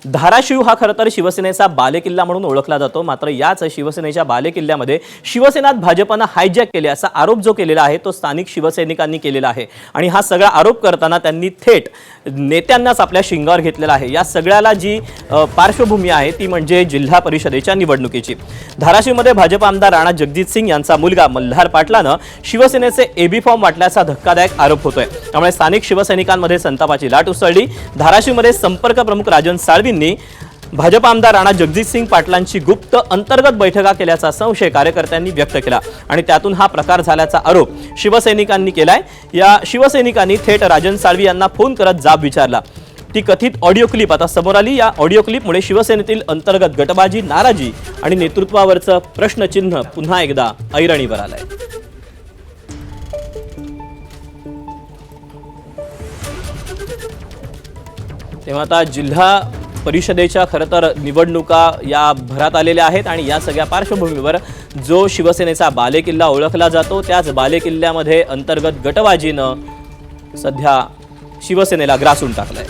धाराशिव हा खरं तर शिवसेनेचा बालेकिल्ला म्हणून ओळखला जातो, मात्र याच शिवसेनेच्या बालेकिल्ल्यामध्ये शिवसेनात भाजपनं हायजॅक केले असा आरोप जो केलेला आहे तो स्थानिक शिवसैनिकांनी केलेला आहे आणि हा सगळा आरोप करताना त्यांनी थेट नेत्यांनाच आपल्या शिंगावर घेतलेला आहे। या सगळ्याला जी पार्श्वभूमी आहे ती म्हणजे जिल्हा परिषदेच्या निवडणुकीची। धाराशिवमध्ये भाजप आमदार राणा जगजित सिंग यांचा मुलगा मल्हार पाटलानं शिवसेनेचे एबी फॉर्म वाटल्याचा धक्कादायक आरोप होतोय, त्यामुळे स्थानिक शिवसैनिकांमध्ये संतापाची लाट उसळली। धाराशिवमध्ये संपर्क प्रमुख राजन साळवींनी भाजप आमदार राणा जगजित सिंग पाटलांची गुप्त अंतर्गत बैठका केल्याचा संशय कार्यकर्त्यांनी व्यक्त केला आणि त्यातून हा प्रकार झाल्याचा आरोप शिवसैनिकांनी केलाय। या शिवसैनिकांनी थेट राजन साळवी यांना फोन करत जाब विचारला। ती कथित ऑडिओ क्लिप आता समोर आली। या ऑडिओ क्लिपमुळे शिवसेनेतील अंतर्गत गटबाजी, नाराजी आणि नेतृत्वावरचं प्रश्नचिन्ह पुन्हा एकदा ऐरणीवर आलंय। तेव्हा आता जिल्हा परिषदेच्या खरं तर निवडणुका या भरात आलेल्या आहेत आणि या सगळ्या पार्श्वभूमीवर जो शिवसेनेचा बालेकिल्ला ओळखला जातो त्याच बालेकिल्ल्यामध्ये अंतर्गत गटबाजीनं सध्या शिवसेनेला ग्रासून टाकलंय।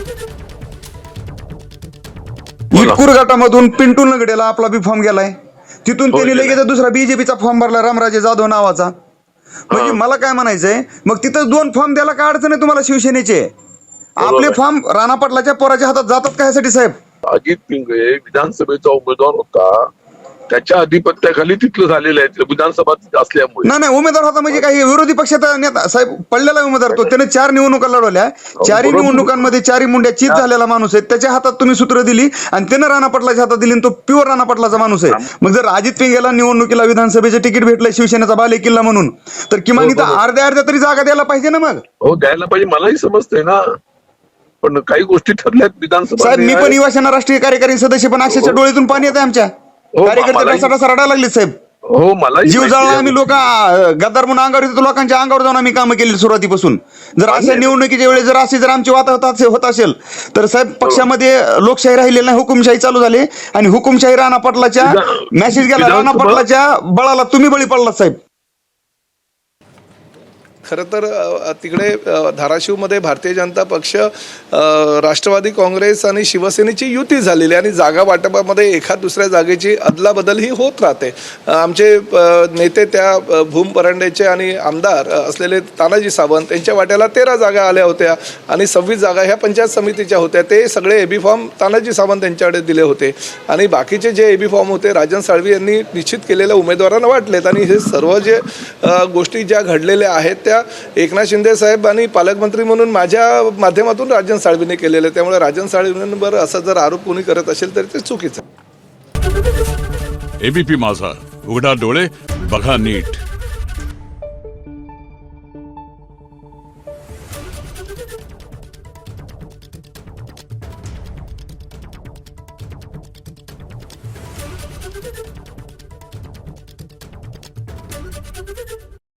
इटकूर गटामधून पिंटू नगडेला आपला बी फॉर्म गेलाय, तिथून त्यांनी लगेच दुसरा बीजेपीचा फॉर्म भरला रामराजे जाधव नावाचा। म्हणजे मला काय म्हणायचंय, मग तिथं 2 फॉर्म द्यायला काय अडचण आहे तुम्हाला शिवसेनेचे? आपले फॉर्म राणा पाटलाच्या पोराच्या हातात जातात का ह्यासाठी साहेब? अजित पिंगळे विधानसभेचा उमेदवार होता, त्याच्या अधिपत्याखाली तिथलं झालेलं आहे विधानसभा असल्यामुळे। नाही उमेदवार होता म्हणजे काही विरोधी पक्षाचा नेता साहेब पडलेला उमेदवार तो, त्याने 4 निवडणुका लढवल्या, 4 निवडणुकांमध्ये 4 मुंड्या चीज झालेला माणूस आहे। त्याच्या हातात तुम्ही सूत्र दिली आणि त्यानं राणा पाटलाच्या हातात दिली, तो प्युअर राणा पाटलाचा माणूस आहे। मग जर अजित पिंगेला निवडणुकीला विधानसभेचे तिकीट भेटलंय शिवसेनेचा बालेकिल्ला म्हणून, तर किमान इथं अर्ध्या तरी जागा द्यायला पाहिजे ना। मग हो द्यायला पाहिजे, मलाही समजतंय ना, पण काही गोष्टी ठरल्यात विधानसभा। साहेब मी पण युवासेना राष्ट्रीय कार्यकारी सदस्य, पण अक्षरशः डोळ्यातून पाणी येते आमच्या कार्यकर्ते रडायला लागले साहेब। हो मला जीव जाळला, आम्ही लोक गद्दार म्हणून अंगावर येतो, लोकांच्या अंगावर जाऊन आम्ही कामं केली सुरुवातीपासून। जर अशा निवडणुकीच्या वेळेस जर आमची वातावरण होत असेल तर साहेब पक्षामध्ये लोकशाही राहिलेली नाही, हुकुमशाही चालू झाली आणि हुकुमशाही राणा पाटलाच्या मेसेज गेला, राणा पाटलाच्या बळाला तुम्ही बळी पडलात साहेब। खरं तर तिकडे धाराशिवमध्ये भारतीय जनता पक्ष, राष्ट्रवादी काँग्रेस आणि शिवसेनेची युती झालेली आणि जागा वाटपामध्ये एखाद दुसऱ्या जागेची अदलाबदल ही होत राहते। आमचे नेते त्या भूम परांडेचे आणि आमदार असलेले तानाजी सावंत यांच्या वाट्याला 13 जागा आल्या होत्या आणि 26 जागा ह्या पंचायत समितीच्या होत्या। ते सगळे एबी फॉर्म तानाजी सावंत यांच्याकडे दिले होते आणि बाकीचे जे एबी फॉर्म होते राजन साळवी यांनी निश्चित केलेल्या उमेदवारांना वाटलेत आणि हे सर्व जे गोष्टी ज्या घडलेल्या आहेत त्या एकनाथ शिंदे साहेब आणि पालकमंत्री म्हणून माझ्या माध्यमातून राजन साळवीने केलेले, त्यामुळे राजन साळवींवर असा जर आरोप कोणी करत असेल तर ते चुकीचं आहे। एबीपी माझा, उघडा डोळे बघा नीट।